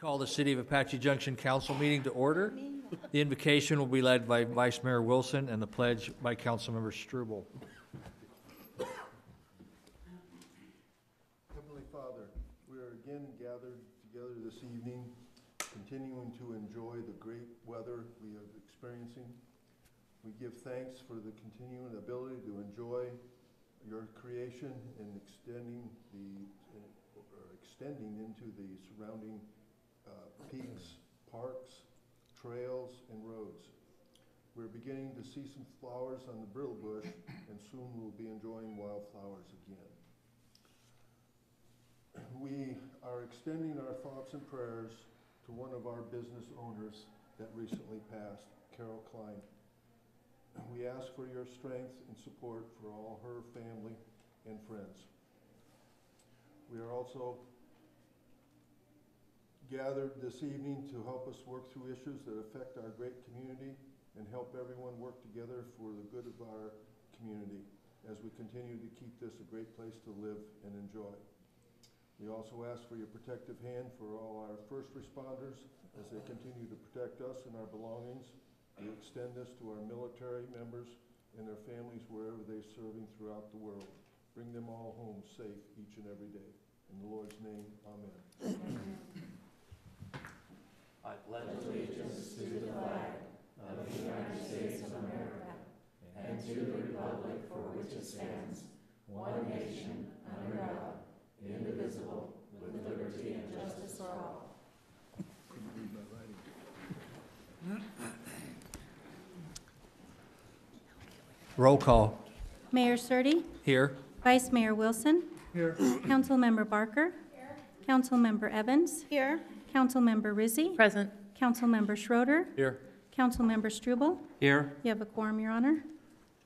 Call the City of Apache Junction Council meeting to order. The invocation will be led by Vice Mayor Wilson and the pledge by Councilmember Struble. Heavenly Father, we are again gathered together this evening, continuing to enjoy the great weather we are experiencing. We give thanks for the continuing ability to enjoy your creation and extending into the surrounding peaks, parks, trails, and roads. We're beginning to see some flowers on the brittle bush, and soon we'll be enjoying wildflowers again. We are extending our thoughts and prayers to one of our business owners that recently passed, Carol Klein. We ask for your strength and support for all her family and friends. We are also gathered this evening to help us work through issues that affect our great community and help everyone work together for the good of our community as we continue to keep this a great place to live and enjoy. We also ask for your protective hand for all our first responders as they continue to protect us and our belongings. We extend this to our military members and their families wherever they're serving throughout the world. Bring them all home safe each and every day. In the Lord's name, amen. I pledge allegiance to the flag of the United States of America and to the republic for which it stands, one nation, under God, indivisible, with liberty and justice for all. Roll call. Mayor Surtee. Here. Vice Mayor Wilson. Here. Councilmember Barker. Here. Councilmember Evans. Here. Councilmember Rizzi. Present. Councilmember Schroeder. Here. Councilmember Struble. Here. You have a quorum, Your Honor.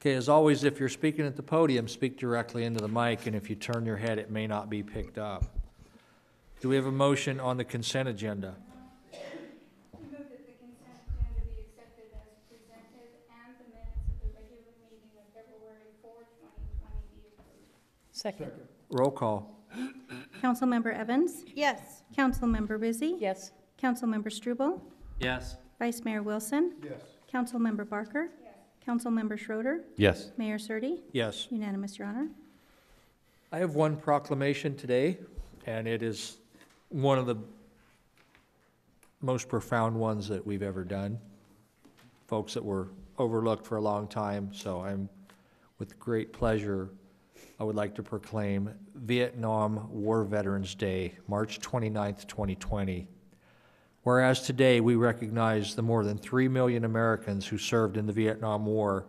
Okay, as always, if you're speaking at the podium, speak directly into the mic, and if you turn your head, it may not be picked up. Do we have a motion on the consent agenda? I move that the consent agenda be accepted as presented and the minutes of the regular meeting of February 4, 2020 be approved. Second. Roll call. Councilmember Evans. Yes. Councilmember Rizzi. Yes. Councilmember Struble. Yes. Vice Mayor Wilson. Yes. Councilmember Barker. Yes. Councilmember Schroeder. Yes. Mayor Surtee. Yes. Unanimous, Your Honor. I have one proclamation today, and it is one of the most profound ones that we've ever done. Folks that were overlooked for a long time, so with great pleasure, I would like to proclaim Vietnam War Veterans Day, March 29th, 2020. Whereas today we recognize the more than 3 million Americans who served in the Vietnam War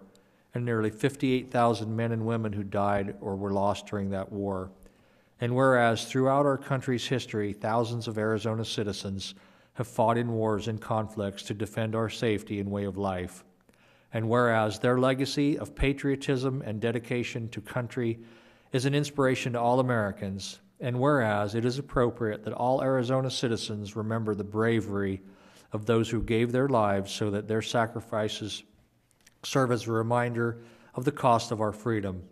and nearly 58,000 men and women who died or were lost during that war. And whereas throughout our country's history, thousands of Arizona citizens have fought in wars and conflicts to defend our safety and way of life. And whereas their legacy of patriotism and dedication to country is an inspiration to all Americans, and whereas it is appropriate that all Arizona citizens remember the bravery of those who gave their lives so that their sacrifices serve as a reminder of the cost of our freedom.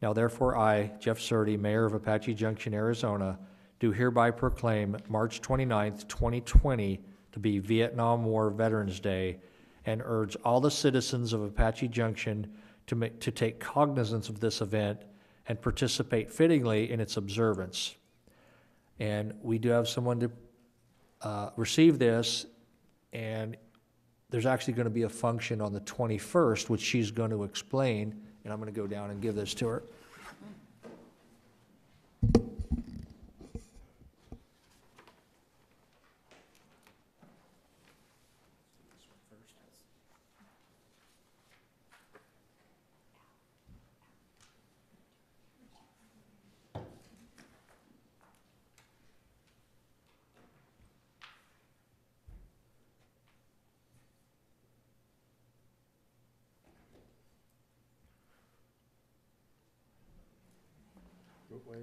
Now therefore I, Jeff Surtee, Mayor of Apache Junction, Arizona, do hereby proclaim March 29th, 2020 to be Vietnam War Veterans Day and urge all the citizens of Apache Junction to take cognizance of this event and participate fittingly in its observance. And we do have someone to receive this, and there's actually going to be a function on the 21st, which she's going to explain, and I'm going to go down and give this to her.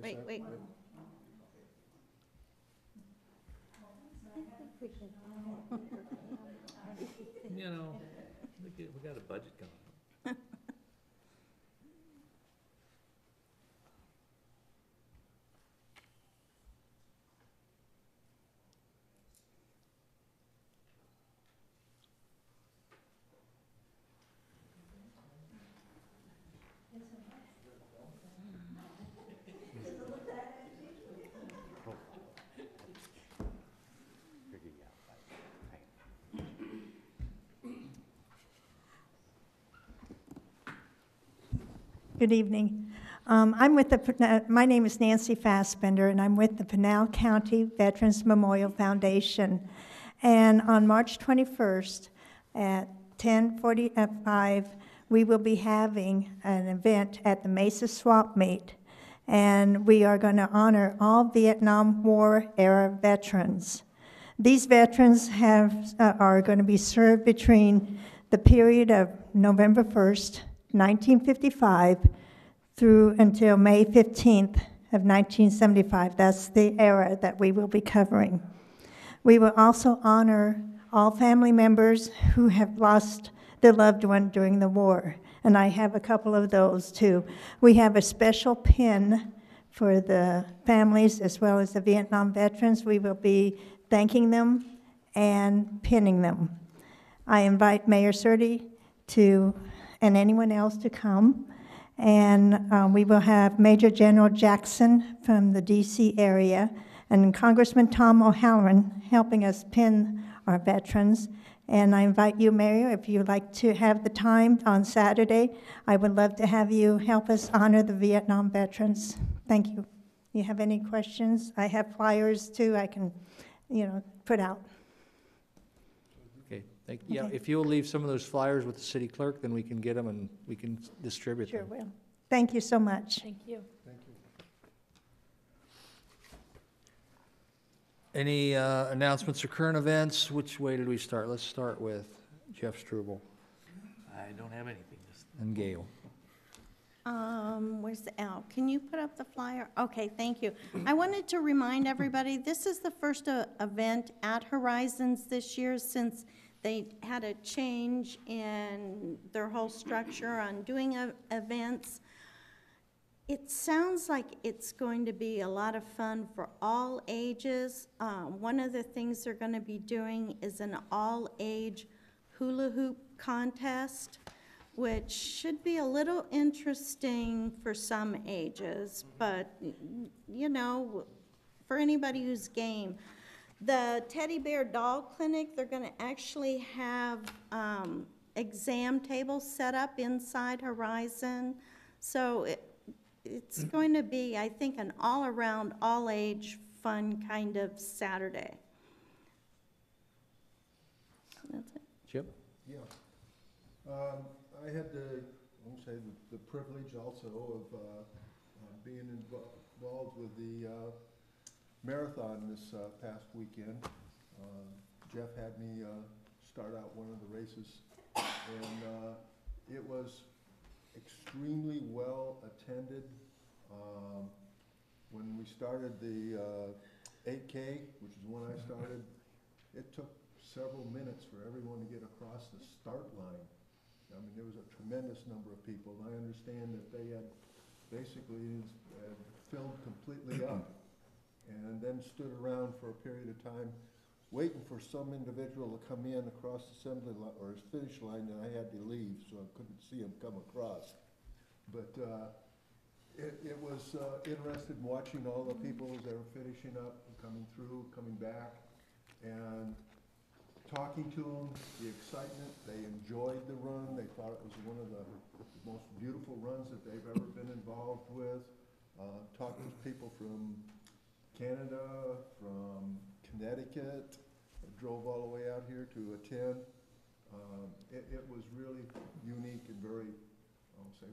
Wait. You know, we got a budget going. Good evening. My name is Nancy Fassbender, and I'm with the Pinal County Veterans Memorial Foundation. And on March 21st at 10:45, we will be having an event at the Mesa Swap Meet. And we are going to honor all Vietnam War era veterans. These veterans are going to be served between the period of November 1st, 1955 through until May 15th of 1975. That's the era that we will be covering. We will also honor all family members who have lost their loved one during the war, and I have a couple of those too. We have a special pin for the families as well as the Vietnam veterans. We will be thanking them and pinning them. I invite Mayor Surdy and anyone else to come. And we will have Major General Jackson from the D.C. area and Congressman Tom O'Halloran helping us pin our veterans. And I invite you, Mayor, if you'd like to have the time on Saturday, I would love to have you help us honor the Vietnam veterans. Thank you. You have any questions? I have flyers too I can, put out. Okay, yeah, if you'll leave some of those flyers with the city clerk, then we can get them and we can distribute them. Sure will. Thank you so much. Thank you. Thank you. Any announcements or current events? Which way did we start? Let's start with Jeff Struble I don't have anything. Just and Gail. Where's the Al? Can you put up the flyer? Okay, thank you. I wanted to remind everybody, this is the first event at Horizons this year since they had a change in their whole structure on doing events. It sounds like it's going to be a lot of fun for all ages. One of the things they're going to be doing is an all-age hula hoop contest, which should be a little interesting for some ages, but, for anybody who's game. The Teddy Bear Doll Clinic, they're going to actually have exam tables set up inside Horizon. So it's going to be, I think, an all-around, all-age, fun kind of Saturday. That's it. Chip? Yeah. I had the privilege also of being involved with the marathon this past weekend. Jeff had me start out one of the races, and it was extremely well attended. When we started the 8K, which is when I started, it took several minutes for everyone to get across the start line. I mean, there was a tremendous number of people, and I understand that they had basically filled completely up and then stood around for a period of time waiting for some individual to come in across the assembly line or his finish line, and I had to leave, so I couldn't see him come across. But it was interesting watching all the people as they were finishing up and coming through, coming back, and talking to them, the excitement. They enjoyed the run. They thought it was one of the most beautiful runs that they've ever been involved with. Talked with people from Canada, from Connecticut, drove all the way out here to attend. It was really unique and very,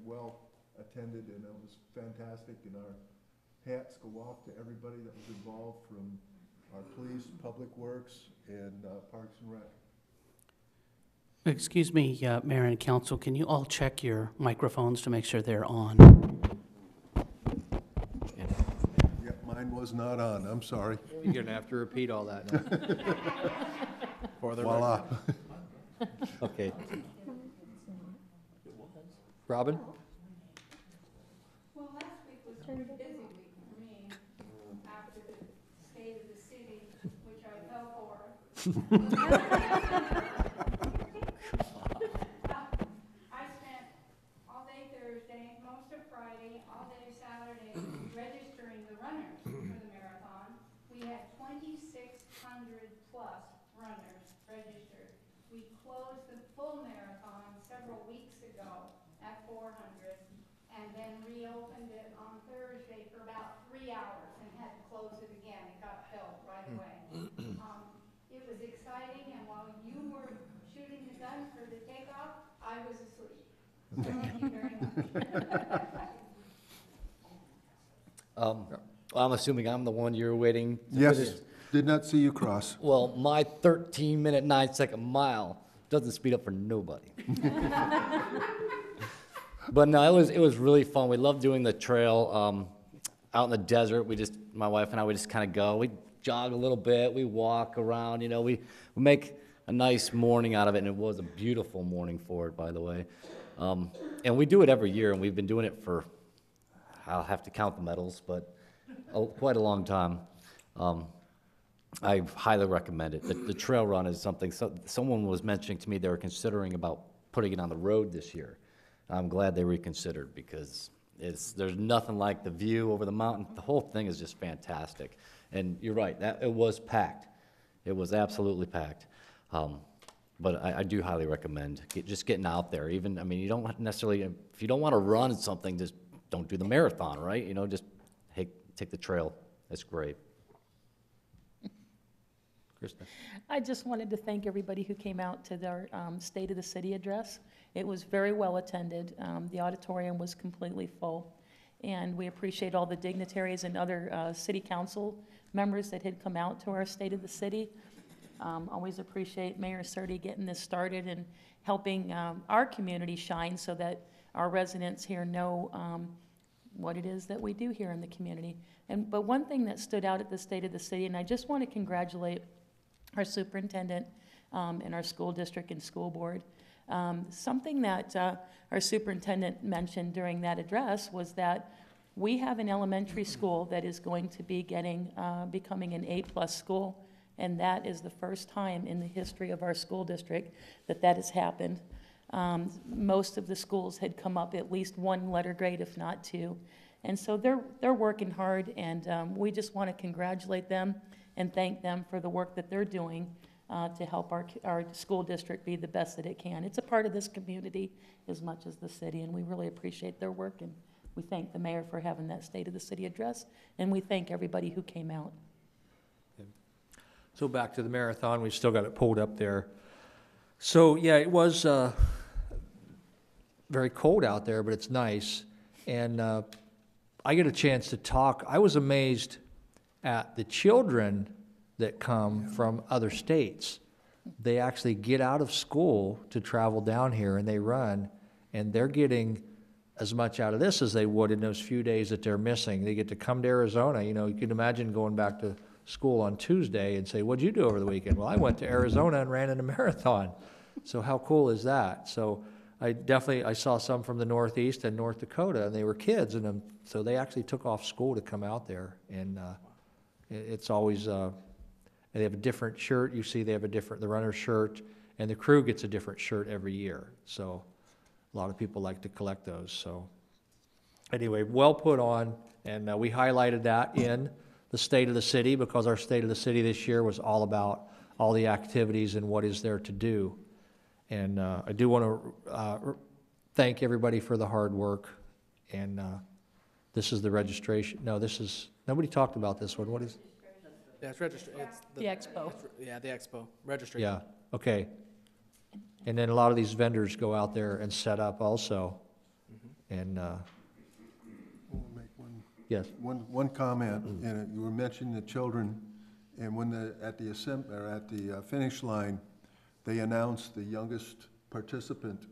well attended, and it was fantastic. And our hats go off to everybody that was involved, from our police, public works, and Parks and Rec. excuse me, Mayor and Council, can you all check your microphones to make sure they're on? Yep, mine was not on, I'm sorry. You're going to have to repeat all that now. For the Voila. Okay. Robin? Well, last week was a pretty busy week for me, after the state of the city, which I fell for. I spent all day Thursday, most of Friday, all day Saturday, registering the runners for the marathon. We had 2,600 plus runners registered. We closed the full marathon several weeks ago at 400, and then reopened it on Thursday for about 3 hours and had to close it again. It got filled right away. It was exciting, and while you were shooting the gun for the takeoff, I was asleep. So thank you very much. I'm assuming I'm the one you're waiting to Yes, finish. did not see you cross. Well, my 13-minute, 9-second mile doesn't speed up for nobody. But no, it was really fun. We love doing the trail out in the desert. My wife and I, we just kind of go. We jog a little bit. We walk around. You know, we make a nice morning out of it, and it was a beautiful morning for it, by the way. And we do it every year, and we've been doing it for, I'll have to count the medals, but quite a long time. I highly recommend it. The trail run is something, someone was mentioning to me they were considering about putting it on the road this year. I'm glad they reconsidered, because there's nothing like the view over the mountain. The whole thing is just fantastic. And you're right, it was packed. It was absolutely packed. But I do highly recommend just getting out there. Even, I mean, you don't necessarily, if you don't want to run something, just don't do the marathon, right? You know, just take the trail. It's great. Krista? I just wanted to thank everybody who came out to their State of the City address. It was very well attended. The auditorium was completely full. And we appreciate all the dignitaries and other city council members that had come out to our State of the City. Always appreciate Mayor Surtee getting this started and helping our community shine so that our residents here know what it is that we do here in the community. But one thing that stood out at the State of the City, and I just want to congratulate our superintendent and our school district and school board. Something that our superintendent mentioned during that address was that we have an elementary school that is going to be becoming an A+ school, and that is the first time in the history of our school district that has happened. Most of the schools had come up at least one letter grade, if not two. And so they're working hard, and we just want to congratulate them and thank them for the work that they're doing to help our school district be the best that it can. It's a part of this community as much as the city, and we really appreciate their work, and we thank the mayor for having that State of the City address, and we thank everybody who came out. So back to the marathon, we've still got it pulled up there. So yeah, it was very cold out there, but it's nice. And I get a chance to talk. I was amazed at the children that come from other states. They actually get out of school to travel down here, and they run, and they're getting as much out of this as they would in those few days that they're missing. They get to come to Arizona. You know, you can imagine going back to school on Tuesday and say, what'd you do over the weekend? Well, I went to Arizona and ran in a marathon. So how cool is that? So I saw some from the Northeast and North Dakota, and they were kids, and so they actually took off school to come out there. And it's always, they have a different shirt. You see they have the runner's shirt, and the crew gets a different shirt every year. So a lot of people like to collect those. So anyway, well put on, and we highlighted that in the State of the City, because our State of the City this year was all about all the activities and what is there to do. And I do want to thank everybody for the hard work. And this is the registration. No, nobody talked about this one. What is? Yeah, it's registered. It's The expo. Yeah, the expo. Registration. Yeah, okay. And then a lot of these vendors go out there and set up also. And, We'll make one. yes, One comment, and you were mentioning the children, and when at the finish line, they announced the youngest participant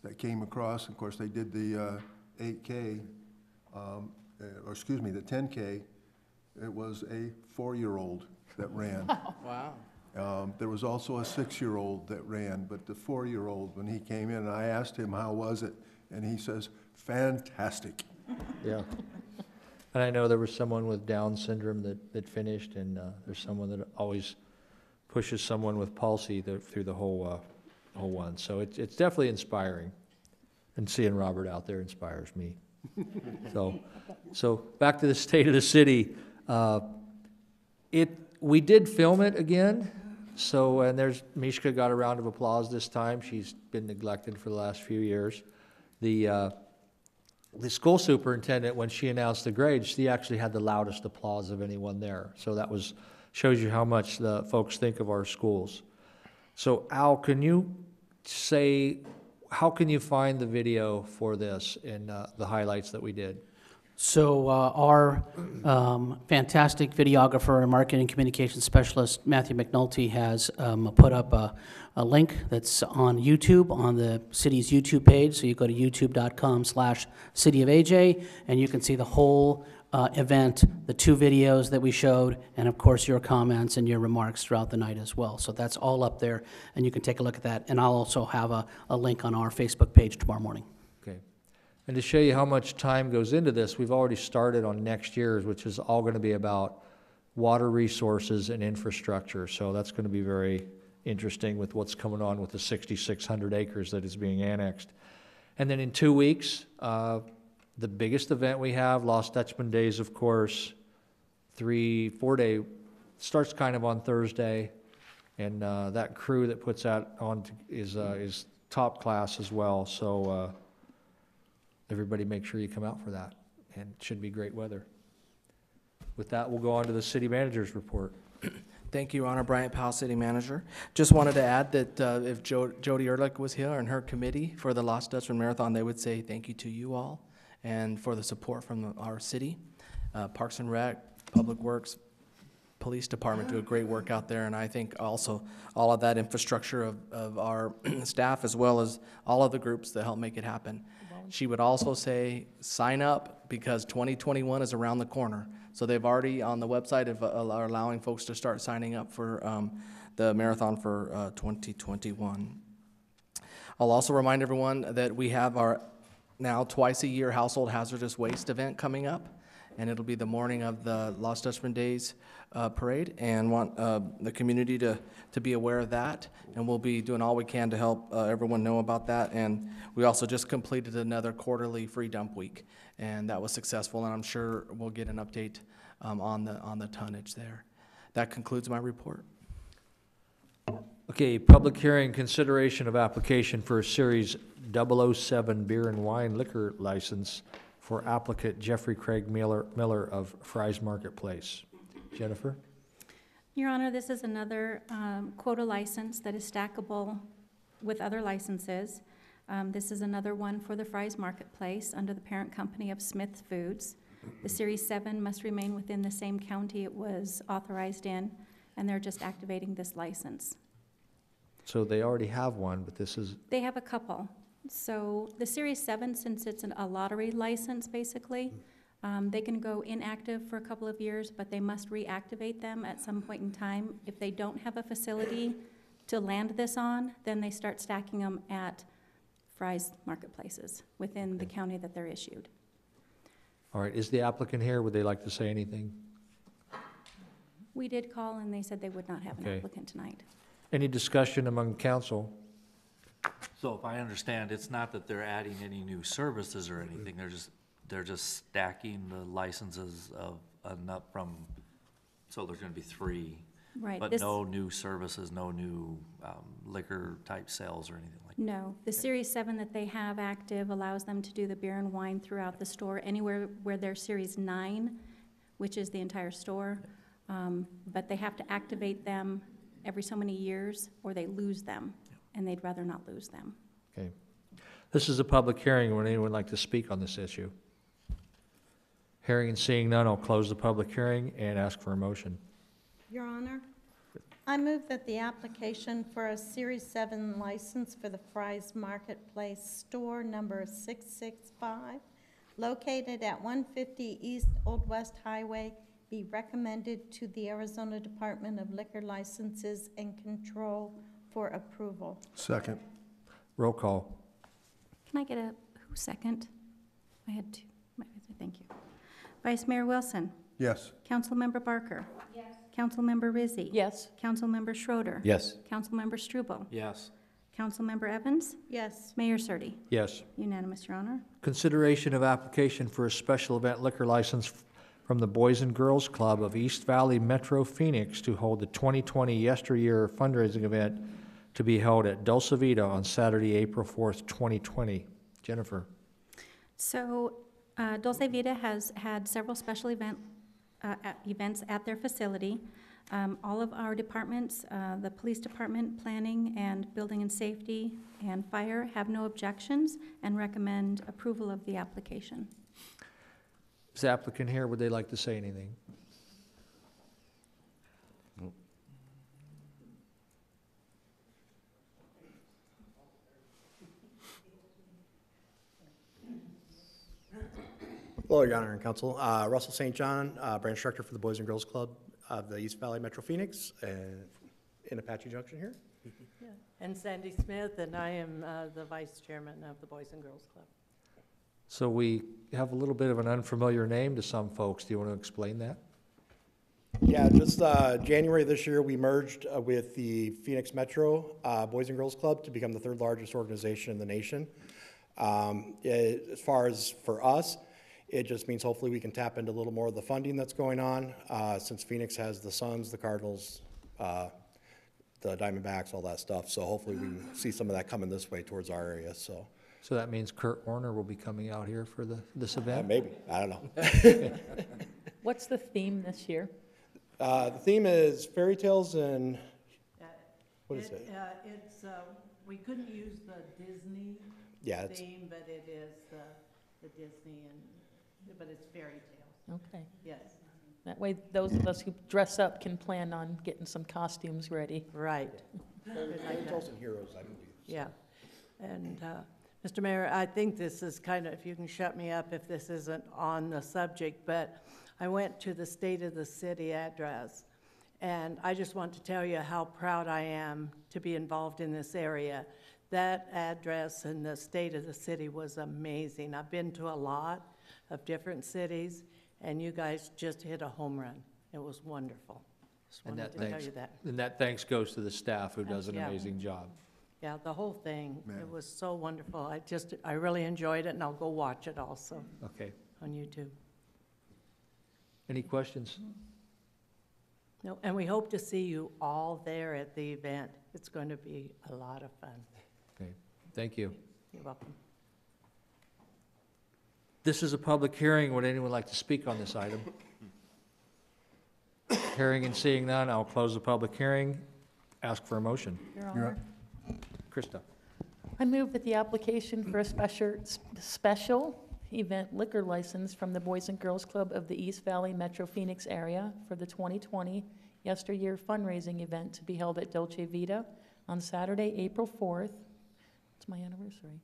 that came across. Of course, they did the 8K, the 10K. It was a 4-year-old that ran. Wow. There was also a 6-year-old that ran, but the 4-year-old, when he came in, I asked him, how was it? And he says, fantastic. yeah. And I know there was someone with Down syndrome that finished, and there's someone that always pushes someone with palsy through the whole one. So it's definitely inspiring. And seeing Robert out there inspires me. So back to the State of the City. We did film it again. So, and Mishka got a round of applause this time. She's been neglected for the last few years. the school superintendent, when she announced the grades, she actually had the loudest applause of anyone there. So that shows you how much the folks think of our schools. So Al, can you say, how can you find the video for this and the highlights that we did? So our fantastic videographer and marketing communications specialist, Matthew McNulty, has put up a link that's on YouTube, on the city's YouTube page. So you go to youtube.com/cityofaj, and you can see the whole event, the 2 videos that we showed, and of course your comments and your remarks throughout the night as well. So that's all up there, and you can take a look at that. And I'll also have a link on our Facebook page tomorrow morning. And to show you how much time goes into this, we've already started on next year's, which is all going to be about water resources and infrastructure. So that's going to be very interesting with what's coming on with the 6,600 acres that is being annexed. And then in 2 weeks, the biggest event we have, Lost Dutchman Days, of course, 3-4 day, starts kind of on Thursday. And that crew that puts that on is top class as well. So everybody make sure you come out for that, and it should be great weather. With that, we'll go on to the city manager's report. Thank you, Your Honor. Bryant Powell, City Manager. Just wanted to add that if Jody Ehrlich was here and her committee for the Lost Dutchman Marathon, they would say thank you to you all and for the support from our city. Parks and Rec, Public Works, Police Department do a great work out there, and I think also all of that infrastructure of our staff, as well as all of the groups that help make it happen. She would also say, sign up, because 2021 is around the corner. So they've already, on the website, are allowing folks to start signing up for the marathon for 2021. I'll also remind everyone that we have our now twice-a-year household hazardous waste event coming up, and it'll be the morning of the Lost Dutchman Days parade, and want the community to be aware of that, and we'll be doing all we can to help everyone know about that. And we also just completed another quarterly free dump week, and that was successful, and I'm sure we'll get an update on the tonnage there. That concludes my report. Okay, public hearing, consideration of application for a Series 007 beer and wine liquor license for applicant Jeffrey Craig Miller of Fry's Marketplace. Jennifer? Your Honor, this is another quota license that is stackable with other licenses. This is another one for the Fry's Marketplace under the parent company of Smith Foods. The Series 7 must remain within the same county it was authorized in, and they're just activating this license. So they already have one, but this is... They have a couple. So the Series 7, since it's a lottery license, basically, they can go inactive for a couple of years, but they must reactivate them at some point in time. If they don't have a facility to land this on, then they start stacking them at Fry's Marketplaces within the county that they're issued. All right, is the applicant here? Would they like to say anything? We did call, and they said they would not have an applicant tonight. Any discussion among council? So if I understand, it's not that they're adding any new services or anything, they're just stacking the licenses of enough from, so there's gonna be 3. Right. But no new services, no new liquor type sales or anything like that? No. The Series 7 that they have active allows them to do the beer and wine throughout the store, anywhere where they're Series 9, which is the entire store. But they have to activate them every so many years, or they lose them, and they'd rather not lose them. Okay. This is a public hearing. Would anyone like to speak on this issue? Hearing and seeing none, I'll close the public hearing and ask for a motion. Your Honor, I move that the application for a Series 7 license for the Fry's Marketplace store number 665, located at 150 East Old West Highway, be recommended to the Arizona Department of Liquor Licenses and Control for approval. Second. Roll call. Can I get a who second? I had 2. Thank you. Vice Mayor Wilson. Yes. Councilmember Barker. Yes. Councilmember Rizzi. Yes. Councilmember Schroeder. Yes. Councilmember Struble. Yes. Councilmember Evans. Yes. Mayor Surtee. Yes. Unanimous, Your Honor. Consideration of application for a special event liquor license from the Boys and Girls Club of East Valley Metro Phoenix to hold the 2020 Yesteryear Fundraising event to be held at Dolce Vita on Saturday, April 4th, 2020. Jennifer. So Dolce Vita has had several special events at their facility. All of our departments, the police department, planning, and building and safety, and fire have no objections and recommend approval of the application. Is the applicant here? Would they like to say anything? Hello, Your Honor and Council. Russell St. John, Branch Director for the Boys and Girls Club of the East Valley Metro Phoenix in Apache Junction here. Yeah. And Sandy Smith, and I am the Vice Chairman of the Boys and Girls Club. So we have a little bit of an unfamiliar name to some folks. Do you want to explain that? Yeah, just January this year, we merged with the Phoenix Metro Boys and Girls Club to become the third largest organization in the nation. As far as for us, it just means hopefully we can tap into a little more of the funding that's going on, since Phoenix has the Suns, the Cardinals, the Diamondbacks, all that stuff. So hopefully we can see some of that coming this way towards our area, so. So that means Kurt Warner will be coming out here for this event? Maybe, I don't know. What's the theme this year? The theme is fairy tales and, what is it? It's, we couldn't use the Disney Yeah, it's, theme, but it is the Disney, but it's fairy tales. Okay. Yes. That way, those of us who dress up can plan on getting some costumes ready. Right. fairy tales and heroes, I believe. Yeah. And, Mr. Mayor, I think this is kind of, if you can shut me up if this isn't on the subject, but I went to the State of the City address, and I just want to tell you how proud I am to be involved in this area. That address and the State of the City was amazing. I've been to a lot of different cities, and you guys just hit a home run. It was wonderful. Just And wanted that to tell thanks, you that. and that thanks goes to the staff who does an Yeah. amazing job. Yeah, the whole thing, Man. it was so wonderful. I really enjoyed it, and I'll go watch it also Okay. on YouTube. Any questions? No, and we hope to see you all there at the event. It's going to be a lot of fun. Okay, thank you. You're welcome. This is a public hearing. Would anyone like to speak on this item? Hearing and seeing none, I'll close the public hearing. Ask for a motion. Your Honor. Krista? I move that the application for a special event liquor license from the Boys and Girls Club of the East Valley Metro Phoenix area for the 2020 Yesteryear Fundraising event to be held at Dolce Vita on Saturday, April 4th, it's my anniversary,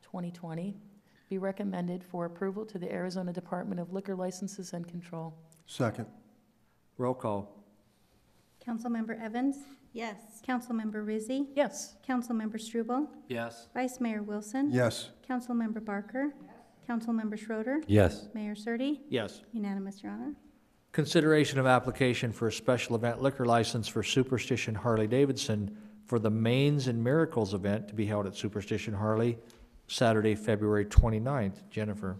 2020, be recommended for approval to the Arizona Department of Liquor Licenses and Control. Second. Roll call. Councilmember Evans? Yes. Councilmember Rizzi? Yes. Councilmember Struble? Yes. Vice Mayor Wilson? Yes. Councilmember Barker? Councilmember Schroeder? Yes. Mayor Surtee? Yes. Unanimous, Your Honor. Consideration of application for a special event liquor license for Superstition Harley-Davidson for the Mains and Miracles event to be held at Superstition Harley, Saturday, February 29th. Jennifer?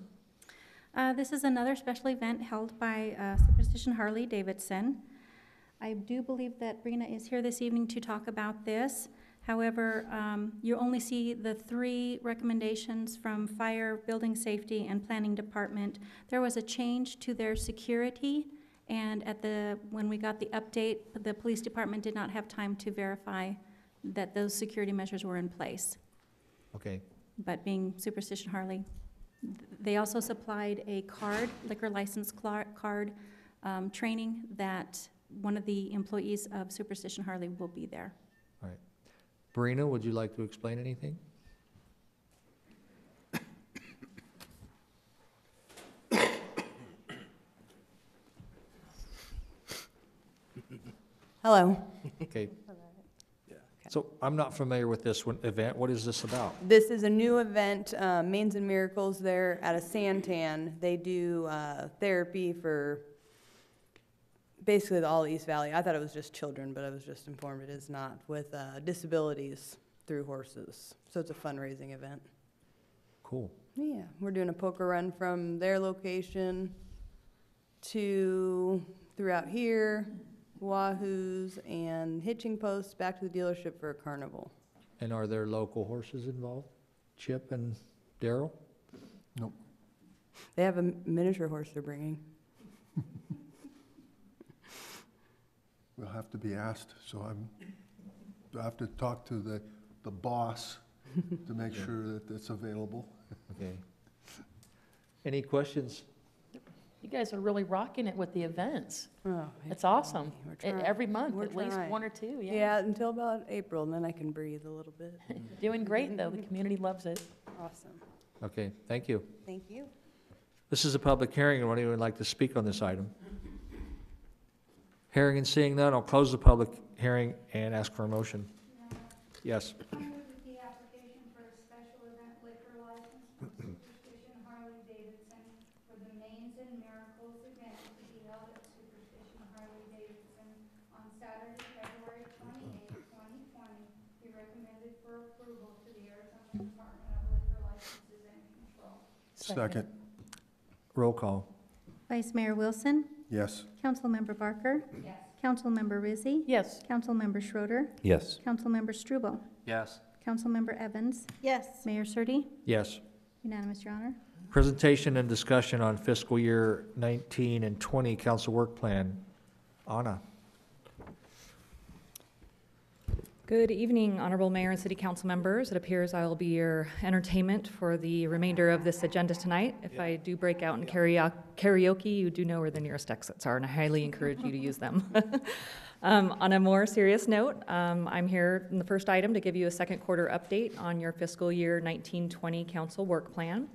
This is another special event held by Superstition Harley-Davidson. I do believe that Brina is here this evening to talk about this. However, you only see the 3 recommendations from Fire, Building Safety, and Planning Department. There was a change to their security, and when we got the update, the Police Department did not have time to verify that those security measures were in place. Okay. But being Superstition Harley, they also supplied a card, liquor license card training that one of the employees of Superstition Harley will be there. All right. Brina, would you like to explain anything? Hello. Okay. So I'm not familiar with this event. What is this about? This is a new event, Mains and Miracles. They're at a Santan. They do therapy for basically all East Valley. I thought it was just children, but I was just informed it is not, with disabilities through horses. So it's a fundraising event. Cool. Yeah, we're doing a poker run from their location to throughout here, Wahoos, and hitching posts back to the dealership for a carnival. And are there local horses involved? Chip and Daryl? Nope. They have a miniature horse they're bringing. We'll have to be asked, so I have to talk to the boss to make sure that it's available. Okay. Any questions? You guys are really rocking it with the events. Oh, It's awesome. We're trying. Every month, We're at least trying. one or two, yeah. Yeah, until about April, and then I can breathe a little bit. Doing great, though. The community loves it. Awesome. Okay, thank you. Thank you. This is a public hearing, and anyone would like to speak on this item? Hearing and seeing none, I'll close the public hearing and ask for a motion. Yes. I move that the application for a special event liquor license from Superstition Harley-Davidson for the Mains and Miracles event to be held at Superstition Harley-Davidson on Saturday, February 28, 2020, be recommended for approval to the Arizona Department of Liquor Licenses and Control. Second. Roll call. Vice Mayor Wilson, Yes. Councilmember Barker, Yes. Councilmember Rizzi, Yes. Councilmember Schroeder, Yes. Councilmember Struble, Yes. Councilmember Evans, Yes. Mayor Surtee, Yes. unanimous, Your Honor. Presentation and discussion on fiscal year 19 and 20 council work plan. Anna. Good evening, Honorable Mayor and City Council members. It appears I will be your entertainment for the remainder of this agenda tonight. If I do break out in karaoke, you do know where the nearest exits are, and I highly encourage you to use them. On a more serious note, I'm here in the first item to give you a second quarter update on your fiscal year 19-20 council work plan.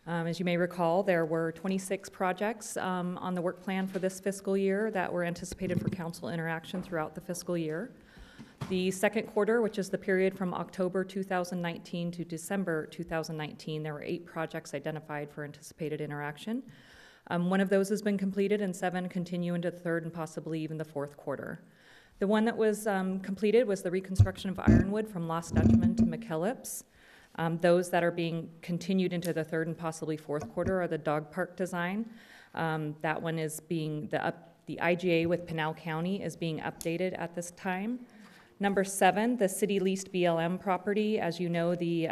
As you may recall, there were 26 projects on the work plan for this fiscal year that were anticipated for council interaction throughout the fiscal year. The second quarter, which is the period from October 2019 to December 2019, there were 8 projects identified for anticipated interaction. One of those has been completed and 7 continue into the third and possibly even the fourth quarter. The one that was completed was the reconstruction of Ironwood from Lost Dutchman to McKellips. Those that are being continued into the third and possibly fourth quarter are the dog park design. That one is being, the IGA with Pinal County is being updated at this time. Number 7, the city leased BLM property. As you know, we've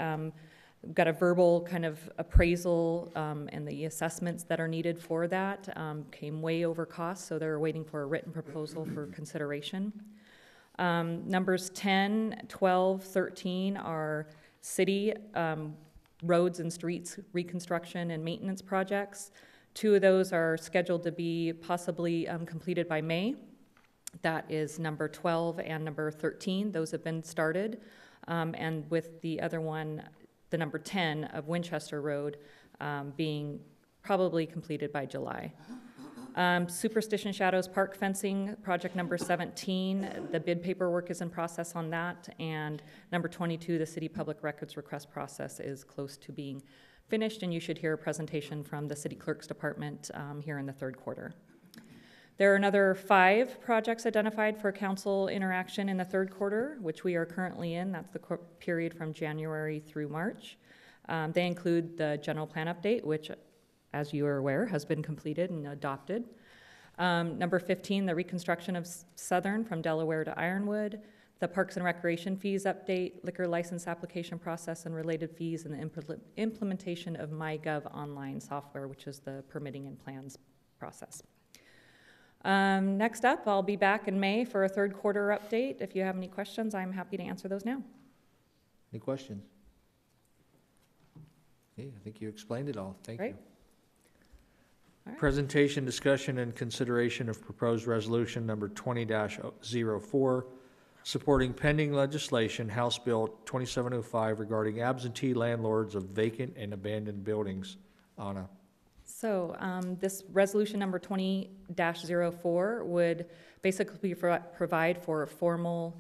got a verbal kind of appraisal and the assessments that are needed for that came way over cost, so they're waiting for a written proposal for consideration. Numbers 10, 12, 13 are city roads and streets reconstruction and maintenance projects. 2 of those are scheduled to be possibly completed by May. That is number 12 and number 13. Those have been started. And with the other one, the number 10 of Winchester Road being probably completed by July. Superstition Shadows Park fencing, project number 17, the bid paperwork is in process on that. And number 22, the city public records request process is close to being finished, and you should hear a presentation from the city clerk's department here in the third quarter. There are another 5 projects identified for council interaction in the third quarter, which we are currently in. That's the period from January through March. They include the general plan update, which, as you are aware, has been completed and adopted. Number 15, the reconstruction of Southern from Delaware to Ironwood. The Parks and Recreation fees update, liquor license application process and related fees, and the implementation of MyGov online software, which is the permitting and plans process. Next up, I'll be back in May for a third quarter update. If you have any questions, I'm happy to answer those now. Any questions? Okay, I think you explained it all. Thank Great. you. All right. Presentation, discussion, and consideration of proposed resolution number 20-04, supporting pending legislation, House Bill 2705, regarding absentee landlords of vacant and abandoned buildings. Anna. So this resolution number 20-04 would basically provide for formal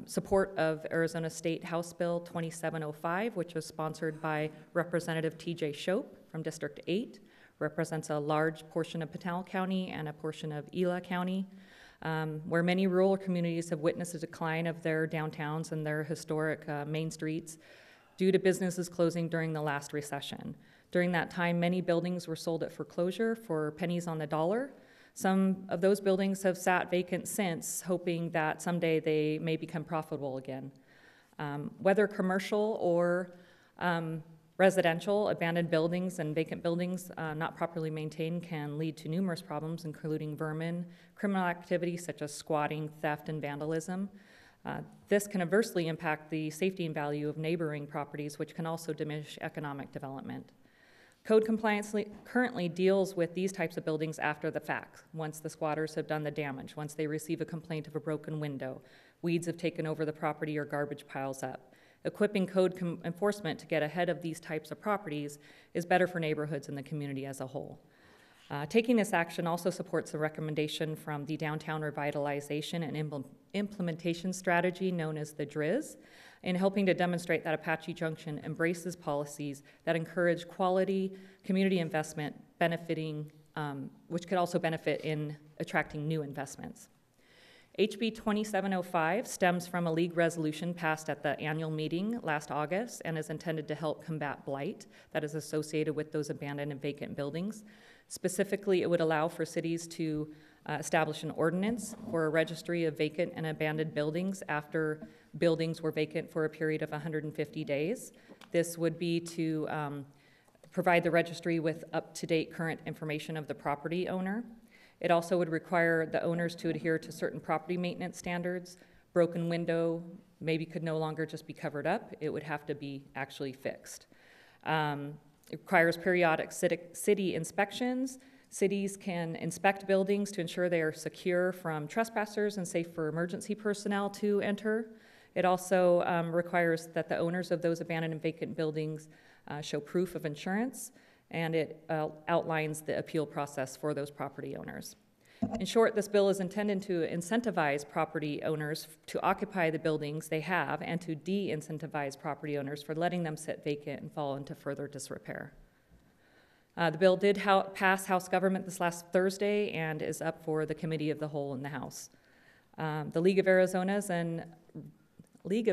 support of Arizona State House Bill 2705, which was sponsored by Representative T.J. Shope from District 8, represents a large portion of Pinal County and a portion of Ela County, where many rural communities have witnessed a decline of their downtowns and their historic main streets due to businesses closing during the last recession. During that time, many buildings were sold at foreclosure for pennies on the dollar. Some of those buildings have sat vacant since, hoping that someday they may become profitable again. Whether commercial or Residential, abandoned buildings and vacant buildings not properly maintained can lead to numerous problems, including vermin, criminal activity such as squatting, theft, and vandalism. This can adversely impact the safety and value of neighboring properties, which can also diminish economic development. Code compliance currently deals with these types of buildings after the fact, once the squatters have done the damage, once they receive a complaint of a broken window, weeds have taken over the property, or garbage piles up. Equipping code enforcement to get ahead of these types of properties is better for neighborhoods and the community as a whole. Taking this action also supports a recommendation from the Downtown Revitalization and Implementation Strategy, known as the DRIZ, in helping to demonstrate that Apache Junction embraces policies that encourage quality community investment, benefiting, which could also benefit in attracting new investments. HB 2705 stems from a league resolution passed at the annual meeting last August and is intended to help combat blight that is associated with those abandoned and vacant buildings. Specifically, it would allow for cities to establish an ordinance for a registry of vacant and abandoned buildings after buildings were vacant for a period of 150 days. This would be to provide the registry with up-to-date current information of the property owner. It also would require the owners to adhere to certain property maintenance standards. Broken window maybe could no longer just be covered up. It would have to be actually fixed. It requires periodic city inspections. Cities can inspect buildings to ensure they are secure from trespassers and safe for emergency personnel to enter. It also requires that the owners of those abandoned and vacant buildings show proof of insurance, and it outlines the appeal process for those property owners. In short, this bill is intended to incentivize property owners to occupy the buildings they have and to de-incentivize property owners for letting them sit vacant and fall into further disrepair. The bill did pass House government this last Thursday and is up for the Committee of the Whole in the House. The League of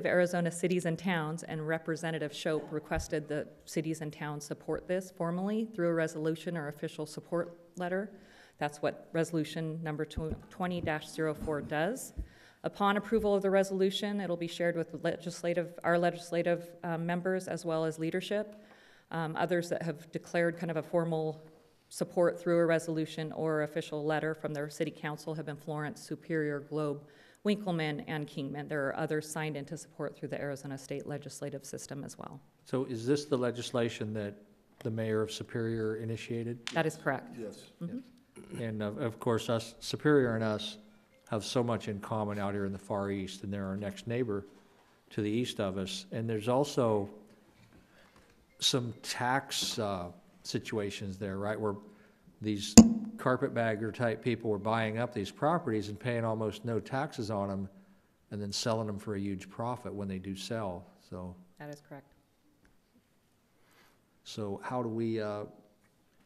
Arizona Cities and Towns and Representative Shope requested the cities and towns support this formally through a resolution or official support letter. That's what resolution number 20-04 does. Upon approval of the resolution, it'll be shared with our legislative members as well as leadership. Others that have declared kind of a formal support through a resolution or official letter from their city council have been Florence, Superior, Globe, Winkleman, and Kingman. There are others signed into support through the Arizona state legislative system as well. So is this the legislation that the mayor of Superior initiated? That is correct. Yes. Mm-hmm. And of course, Superior and us have so much in common out here in the Far East, and they're our next neighbor to the east of us. And there's also some tax situations there, right, where these carpetbagger type people were buying up these properties and paying almost no taxes on them and then selling them for a huge profit when they do sell. So that is correct. So how do we,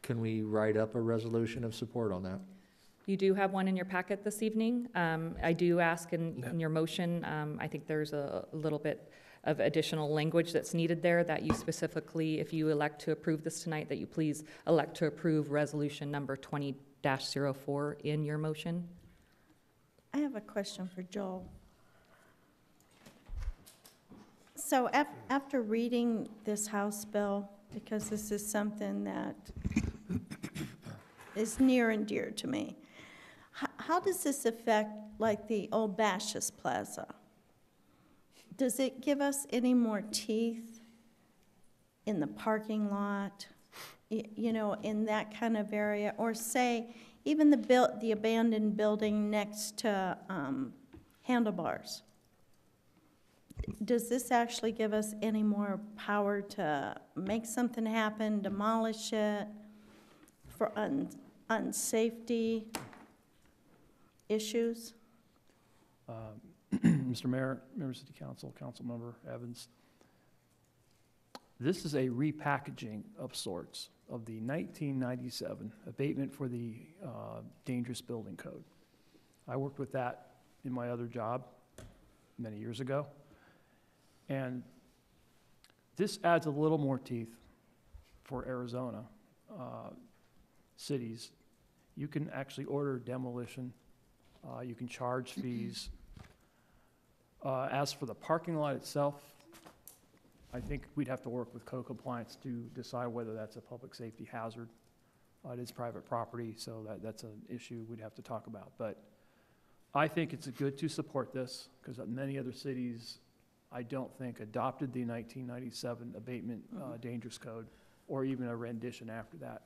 can we write up a resolution of support on that? You do have one in your packet this evening. I do ask in your motion, I think there's a little bit of additional language that's needed there that you specifically, if you elect to approve this tonight, that you please elect to approve resolution number 20-04 in your motion. I have a question for Joel. So after reading this House bill, because this is something that is near and dear to me, how does this affect like the old Bashas Plaza? Does it give us any more teeth in the parking lot, you know, in that kind of area? Or say, even the abandoned building next to Handlebars? Does this actually give us any more power to make something happen, demolish it for unsafety issues? Mr. Mayor, members of the council, Councilmember Evans, this is a repackaging of sorts of the 1997 abatement for the dangerous building code. I worked with that in my other job many years ago, and this adds a little more teeth for Arizona cities. You can actually order demolition, you can charge fees. As for the parking lot itself, I think we'd have to work with code compliance to decide whether that's a public safety hazard. It is private property, so that's an issue we'd have to talk about. But I think it's good to support this, because many other cities, I don't think, adopted the 1997 abatement dangerous code, or even a rendition after that.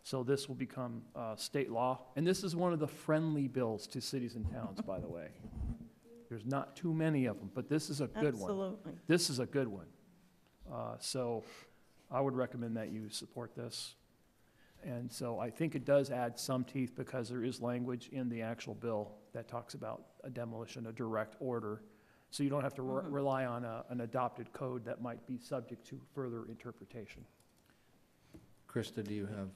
So this will become state law. And this is one of the friendly bills to cities and towns, by the way. There's not too many of them, but this is a good one. Absolutely. This is a good one. So I would recommend that you support this. And so I think it does add some teeth, because there is language in the actual bill that talks about a demolition, a direct order. So you don't have to rely on an adopted code that might be subject to further interpretation. Krista, do you have?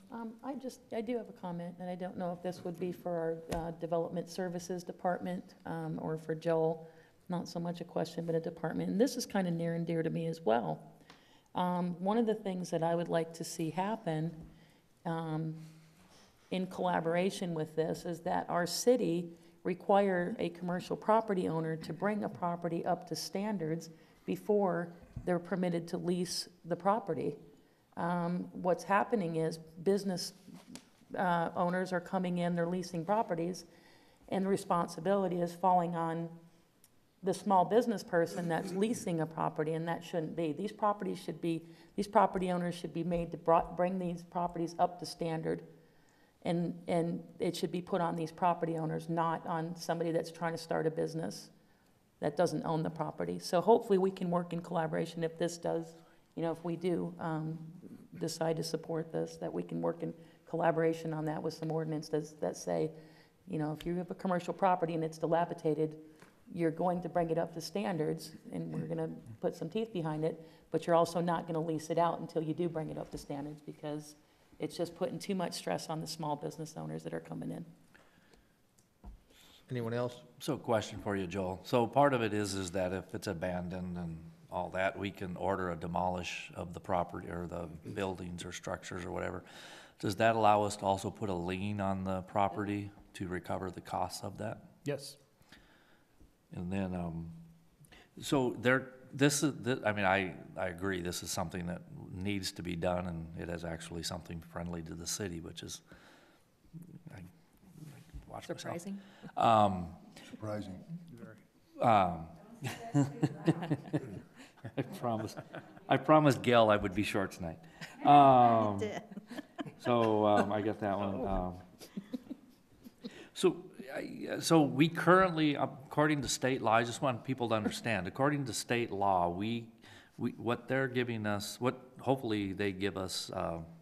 I do have a comment, and I don't know if this would be for our Development Services Department or for Joel. Not so much a question, but a department. And this is kind of near and dear to me as well. One of the things that I would like to see happen in collaboration with this is that our city require a commercial property owner to bring a property up to standards before they're permitted to lease the property. What's happening is business owners are coming in, they're leasing properties, and the responsibility is falling on the small business person that's leasing a property, and that shouldn't be. These property owners should be made to bring these properties up to standard, and it should be put on these property owners, not on somebody that's trying to start a business that doesn't own the property. So hopefully we can work in collaboration if this does, if we do decide to support this, that we can work in collaboration on that with some ordinances that say, if you have a commercial property and it's dilapidated, you're going to bring it up to standards, and we're going to put some teeth behind it, but you're also not going to lease it out until you do bring it up to standards, because it's just putting too much stress on the small business owners that are coming in. Anyone else? So question for you, Joel. So part of it is that if it's abandoned and all that, we can order a demolish of the property or the buildings or structures or whatever. Does that allow us to also put a lien on the property to recover the costs of that? Yes. And then, I agree, this is something that needs to be done, and it is actually something friendly to the city, which is, watch surprising. Surprising. I promised Gail I would be short tonight. So I got that one. So we currently, according to state law, I just want people to understand, according to state law, what they're giving us, what hopefully they give us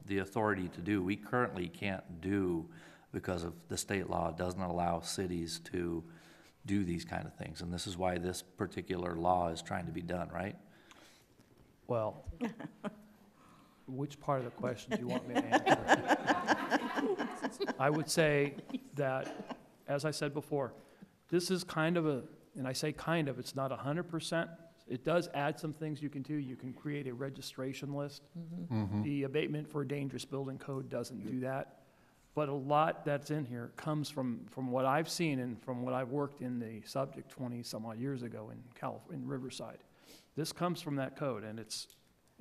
the authority to do, we currently can't do, because of the state law doesn't allow cities to do these kind of things. And this is why this particular law is trying to be done, right? Well, which part of the question do you want me to answer? I would say that, as I said before, this is kind of and I say kind of, it's not 100%. It does add some things you can do. You can create a registration list. The abatement for a dangerous building code doesn't do that. But a lot that's in here comes from what I've seen and from what I've worked in the subject 20 some odd years ago in Riverside. This comes from that code, and it's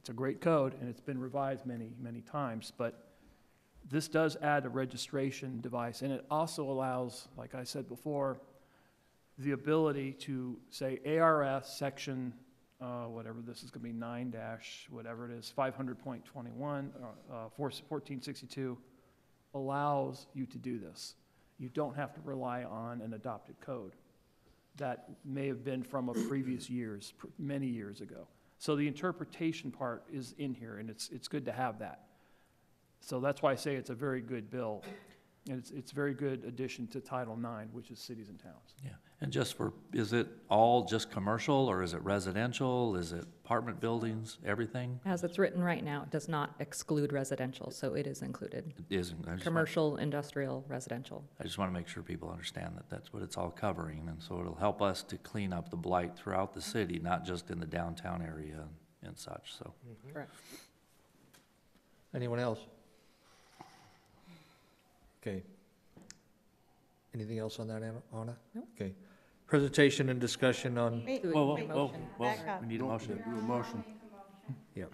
a great code, and it's been revised many, many times. But this does add a registration device, and it also allows, like I said before, the ability to say ARS section, whatever this is going to be, 9 dash, whatever it is, 500.21, 1462, allows you to do this. You don't have to rely on an adopted code that may have been from a previous years, many years ago. So the interpretation part is in here, and it's good to have that. So that's why I say it's a very good bill, and it's a very good addition to Title IX, which is cities and towns. Yeah, and is it all just commercial, or is it residential? Is it apartment buildings, everything? As it's written right now, it does not exclude residential, so it is included. It is. Commercial, industrial, residential. I just want to make sure people understand that that's what it's all covering, and so it'll help us to clean up the blight throughout the city, not just in the downtown area and such, so. Correct. Anyone else? Okay. Anything else on that, Anna? No. Okay. Presentation and discussion on, Wait, Whoa, wait, whoa, back up. we need a motion. Do a motion. motion. Yep.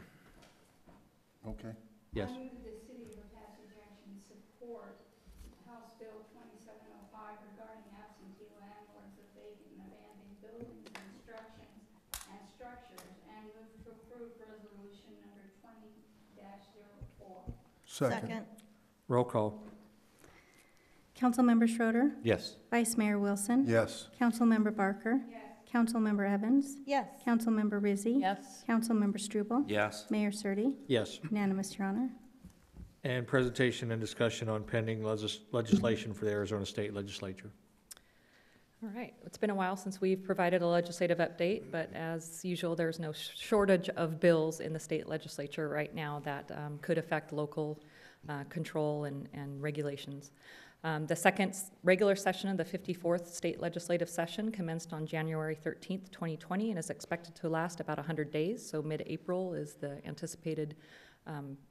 Okay. Yes. I move that the city of Apache Junction support House Bill 2705 regarding absentee landlords of vacant and abandoned buildings and structures, and move to approve resolution number 20-04. Second. Roll call. Councilmember Schroeder, Yes. Vice Mayor Wilson. Yes. Councilmember Barker. Yes. Councilmember Evans. Yes. Councilmember Rizzi. Yes. Councilmember Struble. Yes. Mayor Surtee. Yes. Unanimous, Your Honor. And presentation and discussion on pending legislation for the Arizona State Legislature. All right, it's been a while since we've provided a legislative update, but as usual, there's no shortage of bills in the state legislature right now that could affect local control and regulations. The second regular session of the 54th state legislative session commenced on January 13th, 2020, and is expected to last about 100 days, so mid-April is the anticipated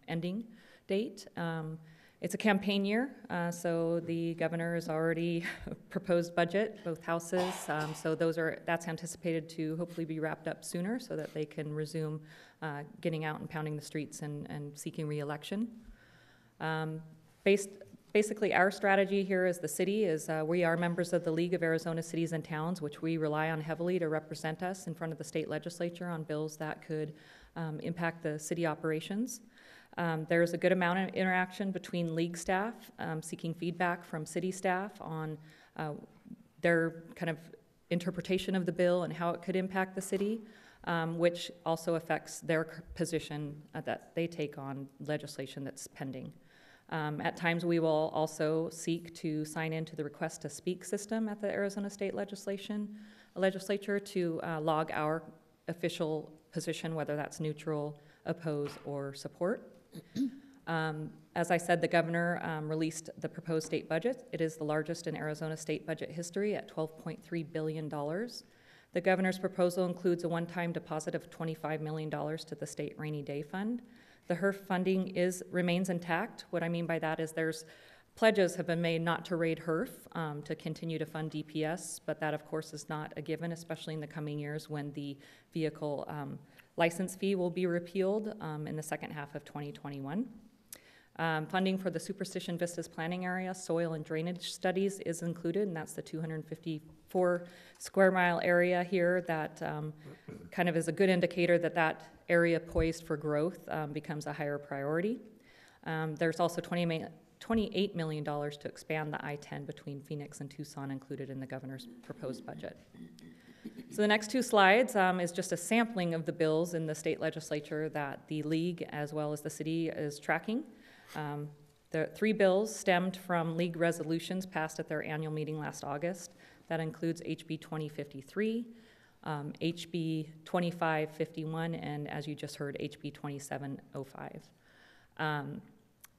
ending date. It's a campaign year, so the governor has already proposed budget, both houses. So that's anticipated to hopefully be wrapped up sooner so that they can resume getting out and pounding the streets and seeking re-election. Basically, our strategy here as the city is we are members of the League of Arizona Cities and Towns, which we rely on heavily to represent us in front of the state legislature on bills that could impact the city operations. There's a good amount of interaction between league staff seeking feedback from city staff on their kind of interpretation of the bill and how it could impact the city, which also affects their position that they take on legislation that's pending. At times, we will also seek to sign into the request to speak system at the Arizona State Legislature to log our official position, whether that's neutral, oppose, or support. As I said, the governor released the proposed state budget. It is the largest in Arizona state budget history at $12.3 billion. The governor's proposal includes a one-time deposit of $25 million to the state rainy day fund. The HERF funding remains intact. What I mean by that is there's pledges have been made not to raid HERF to continue to fund DPS, but that of course is not a given, especially in the coming years when the vehicle license fee will be repealed in the second half of 2021. Funding for the Superstition Vistas planning area, soil and drainage studies is included, and that's the 254 square mile area here that kind of is a good indicator that that area poised for growth becomes a higher priority. There's also $28 million to expand the I-10 between Phoenix and Tucson included in the governor's proposed budget. So the next two slides is just a sampling of the bills in the state legislature that the league as well as the city is tracking. The three bills stemmed from league resolutions passed at their annual meeting last August. That includes HB 2053, HB 2551, and as you just heard, HB 2705.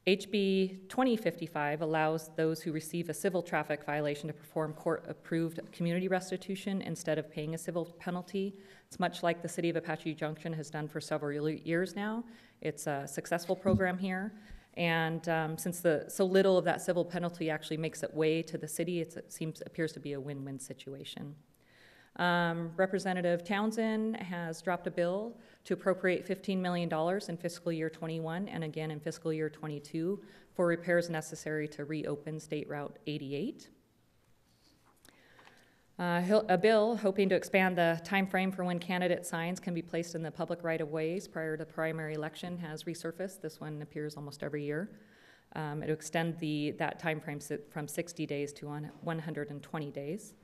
HB 2055 allows those who receive a civil traffic violation to perform court-approved community restitution instead of paying a civil penalty. It's much like the city of Apache Junction has done for several years now. It's a successful program here. And since so little of that civil penalty actually makes its way to the city, it appears to be a win-win situation. Representative Townsend has dropped a bill to appropriate $15 million in fiscal year 21 and again in fiscal year 22 for repairs necessary to reopen State Route 88. A bill hoping to expand the time frame for when candidate signs can be placed in the public right-of-ways prior to primary election has resurfaced. This one appears almost every year. It will extend that time frame from 60 days to 120 days.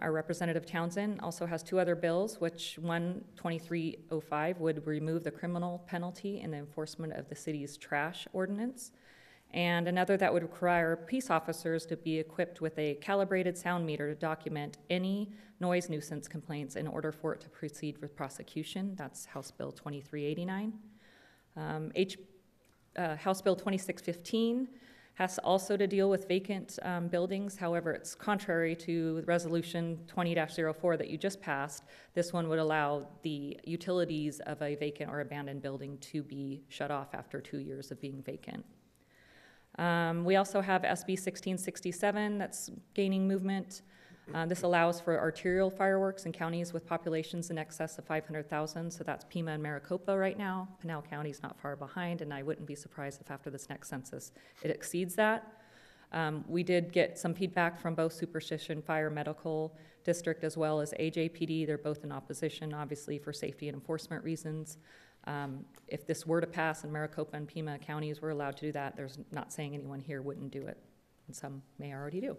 Our Representative Townsend also has two other bills, which one, 2305, would remove the criminal penalty in the enforcement of the city's trash ordinance, and another that would require peace officers to be equipped with a calibrated sound meter to document any noise nuisance complaints in order for it to proceed with prosecution. That's House Bill 2389. House Bill 2615 has also to deal with vacant buildings. However, it's contrary to Resolution 20-04 that you just passed. This one would allow the utilities of a vacant or abandoned building to be shut off after 2 years of being vacant. We also have SB 1667 that's gaining movement. This allows for arterial fireworks in counties with populations in excess of 500,000, so that's Pima and Maricopa right now. Pinal County's not far behind, and I wouldn't be surprised if after this next census it exceeds that. We did get some feedback from both Superstition Fire Medical District as well as AJPD. They're both in opposition, obviously, for safety and enforcement reasons. If this were to pass and Maricopa and Pima counties were allowed to do that, there's not saying anyone here wouldn't do it, and some may already do.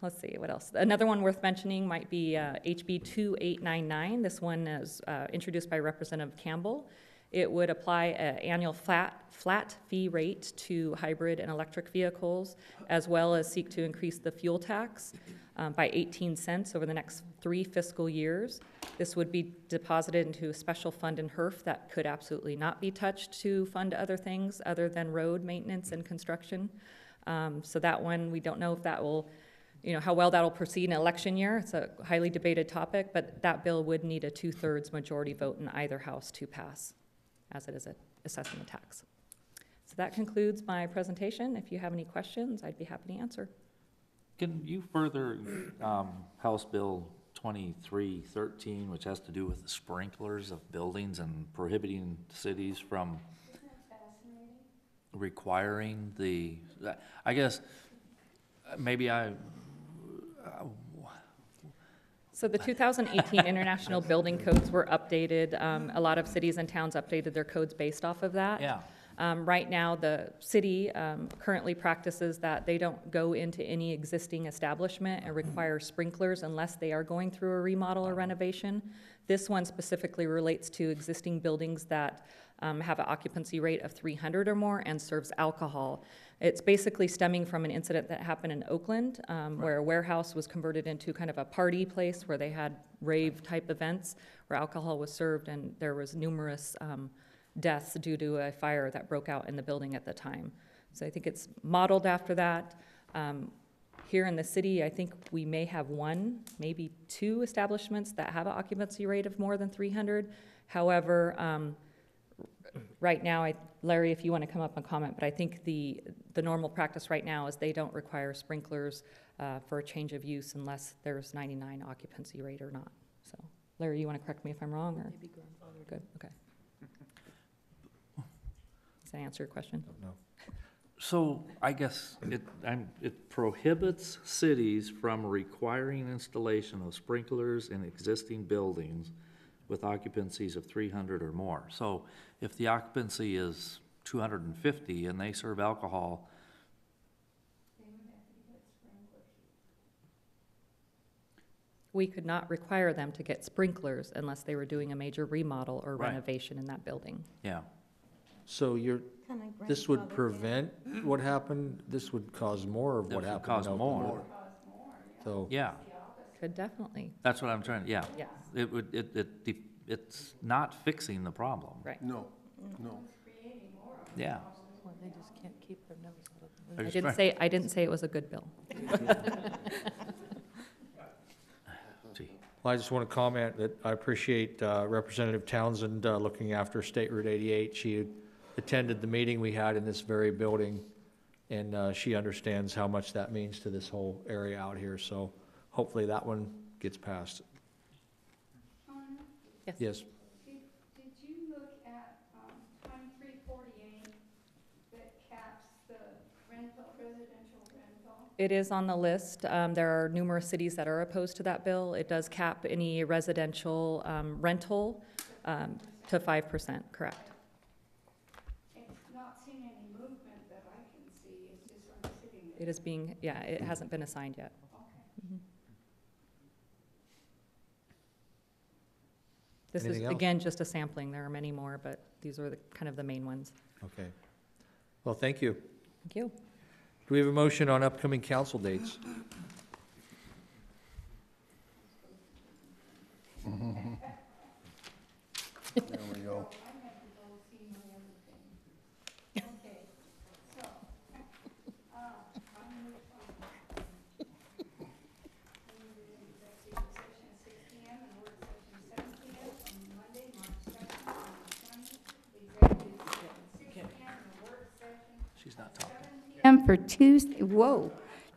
Let's see, what else? Another one worth mentioning might be HB 2899. This one is introduced by Representative Campbell. It would apply an annual flat fee rate to hybrid and electric vehicles, as well as seek to increase the fuel tax by 18 cents over the next 3 fiscal years. This would be deposited into a special fund in HERF that could absolutely not be touched to fund other things other than road maintenance and construction. So that one, we don't know if that will, how well that'll proceed in election year. It's a highly debated topic, but that bill would need a 2/3 majority vote in either house to pass, as it is assessing the tax. So that concludes my presentation. If you have any questions, I'd be happy to answer. Can you further, House Bill 2313, which has to do with the sprinklers of buildings and prohibiting cities from requiring the, I guess, maybe So the 2018 International Building Codes were updated. A lot of cities and towns updated their codes based off of that. Yeah. Right now, the city currently practices that they don't go into any existing establishment and require sprinklers unless they are going through a remodel or renovation. This one specifically relates to existing buildings that have an occupancy rate of 300 or more and serves alcohol. It's basically stemming from an incident that happened in Oakland, where a warehouse was converted into kind of a party place where they had rave-type events where alcohol was served, and there was numerous deaths due to a fire that broke out in the building at the time. So I think it's modeled after that. Here in the city, I think we may have 1, maybe 2 establishments that have an occupancy rate of more than 300. However, right now, Larry, if you want to come up and comment, but I think the normal practice right now is they don't require sprinklers for a change of use unless there's 99 occupancy rate or not. So, Larry, you want to correct me if I'm wrong, or? Good, okay. Does that answer your question? No. So I guess it prohibits cities from requiring installation of sprinklers in existing buildings with occupancies of 300 or more. So if the occupancy is 250 and they serve alcohol, We could not require them to get sprinklers unless they were doing a major remodel or Right. renovation in that building. yeah. So this would prevent what happened, this would cause more of This what would happened. cause in more. Oakland. So, Yeah, Could definitely, that's what I'm trying, yeah. yes, It's not fixing the problem. right. No, no. Yeah. Well, they just can't keep their nose out of the They're I just didn't say it was a good bill. Gee. well, I just want to comment that I appreciate Representative Townsend looking after State Route 88. She had attended the meeting we had in this very building, and she understands how much that means to this whole area out here, so hopefully that one gets passed. Yes. Yes. Did you look at 2348 that caps the residential rental? It is on the list. There are numerous cities that are opposed to that bill. It does cap any residential rental to 5%, correct? It's not seen any movement that I can see, it's just sort of sitting there. It is being, yeah, it hasn't been assigned yet. Mhm. This is, Anything else? again, just a sampling. There are many more, but these are the kind of the main ones. Okay. Well, thank you. Thank you. Do we have a motion on upcoming council dates? There we go. She's not talking. For Tuesday,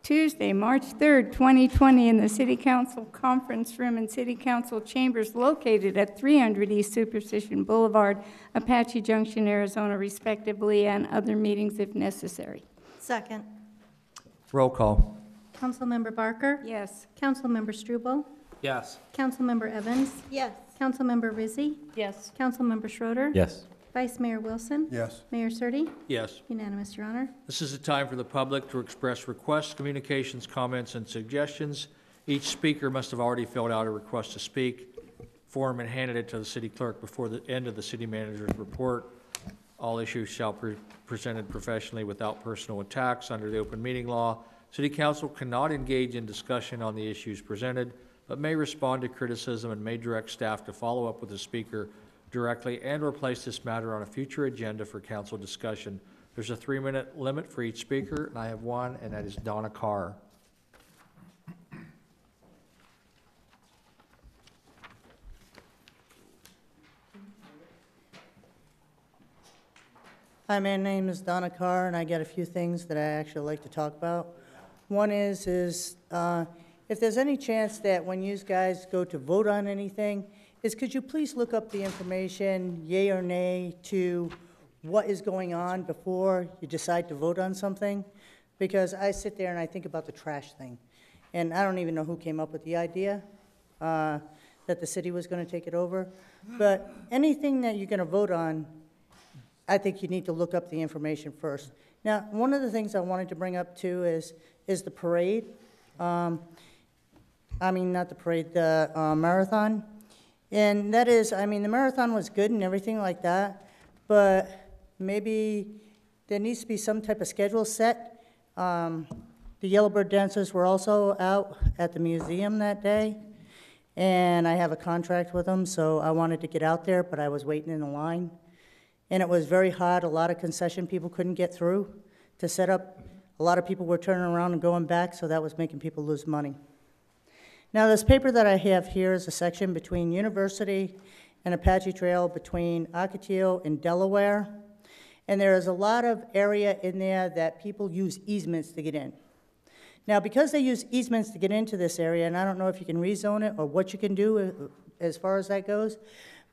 Tuesday, March 3rd, 2020, in the City Council Conference Room and City Council Chambers located at 300 East Superstition Boulevard, Apache Junction, Arizona, respectively, and other meetings if necessary. Second. Roll call. Councilmember Barker? Yes. Councilmember Struble? Yes. Councilmember Evans? Yes. Councilmember Rizzi? Yes. Councilmember Schroeder? Yes. Vice Mayor Wilson? Yes. Mayor Surtee? Yes. Unanimous, Your Honor. This is a time for the public to express requests, communications, comments, and suggestions. Each speaker must have already filled out a request to speak form and handed it to the city clerk before the end of the city manager's report. All issues shall be presented professionally without personal attacks under the open meeting law. City council cannot engage in discussion on the issues presented, but may respond to criticism and may direct staff to follow up with the speaker directly and or place this matter on a future agenda for council discussion. There's a 3-minute limit for each speaker, and I have one, and that is Donna Carr. Hi, my name is Donna Carr, and I got a few things that I actually like to talk about. One is if there's any chance that when you guys go to vote on anything, could you please look up the information, yay or nay, to what is going on before you decide to vote on something? Because I sit there and I think about the trash thing, and I don't even know who came up with the idea that the city was going to take it over. But anything that you're going to vote on, I think you need to look up the information first. Now, one of the things I wanted to bring up too is the parade. I mean, not the parade, the marathon. And that is, I mean, the marathon was good and everything like that, but maybe there needs to be some type of schedule set. The Yellowbird dancers were also out at the museum that day, and I have a contract with them, so I wanted to get out there, but I was waiting in the line. And it was very hard. A lot of concession people couldn't get through to set up. A lot of people were turning around and going back, so that was making people lose money. Now, this paper that I have here is a section between University and Apache Trail between Ocotillo and Delaware. And there is a lot of area in there that people use easements to get in. Now, because they use easements to get into this area, and I don't know if you can rezone it or what you can do as far as that goes,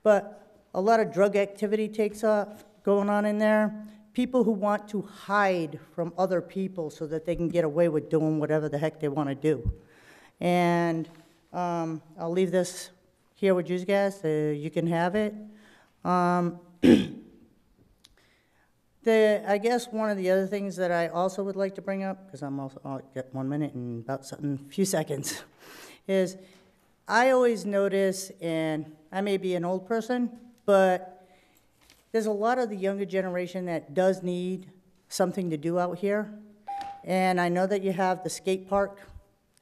but a lot of drug activity takes off going on in there. People who want to hide from other people so that they can get away with doing whatever the heck they want to do. And I'll leave this here with you guys. You can have it. I guess one of the other things that I also would like to bring up, because I'll get 1 minute and about a few seconds, is I always notice, and I may be an old person, but there's a lot of the younger generation that does need something to do out here. And I know that you have the skate park,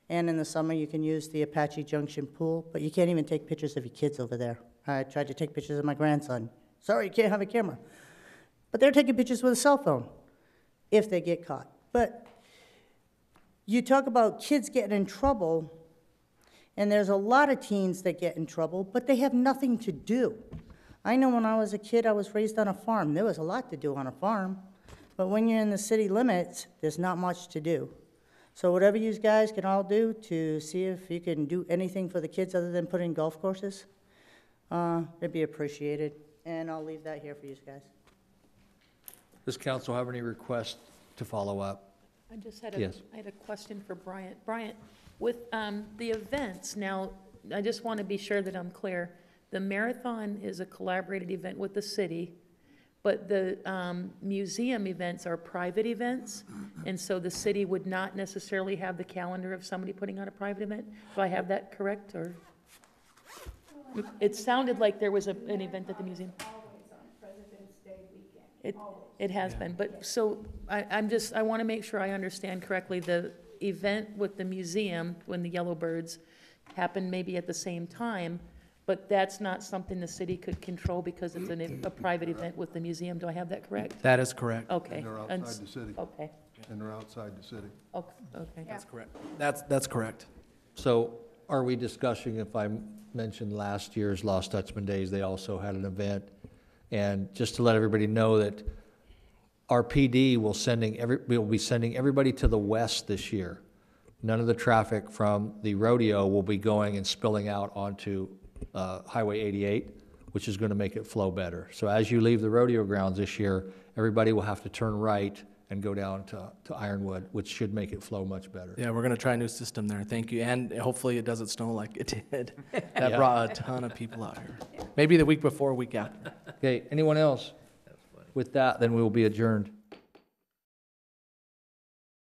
and in the summer you can use the Apache Junction pool, but you can't even take pictures of your kids over there. I tried to take pictures of my grandson. Sorry, you can't have a camera. But they're taking pictures with a cell phone, if they get caught. But you talk about kids getting in trouble, and there's a lot of teens that get in trouble, but they have nothing to do. I know when I was a kid, I was raised on a farm. There was a lot to do on a farm. But when you're in the city limits, there's not much to do. So whatever you guys can all do to see if you can do anything for the kids other than put in golf courses, it'd be appreciated. And I'll leave that here for you guys. Does council have any requests to follow up? I just had Yes. I had a question for Bryant. Bryant, with the events, now, I just want to be sure that I'm clear. The marathon is a collaborated event with the city, but the museum events are private events, and so the city would not necessarily have the calendar of somebody putting on a private event? Do I have that correct, or? It sounded like there was an event at the museum. Always on President's Day weekend. It has been, but, so, I want to make sure I understand correctly. The event with the museum, when the Yellowbirds happened maybe at the same time, but that's not something the city could control because it's a private event with the museum. Do I have that correct? That is correct. Okay. And they're outside the city. Okay, And they're outside the city. okay. That's correct. That's correct. So are we discussing, if I mentioned last year's Lost Dutchman Days, they also had an event. And just to let everybody know that our PD will be sending everybody to the west this year. none of the traffic from the rodeo will be going and spilling out onto Highway 88, which is going to make it flow better. So as you leave the rodeo grounds this year, everybody will have to turn right and go down to Ironwood, which should make it flow much better. Yeah, we're gonna try a new system there, thank you, and hopefully it doesn't snow like it did. That Yeah. brought a ton of people out here. Maybe the week before, week after. Okay, anyone else? With that, then we will be adjourned.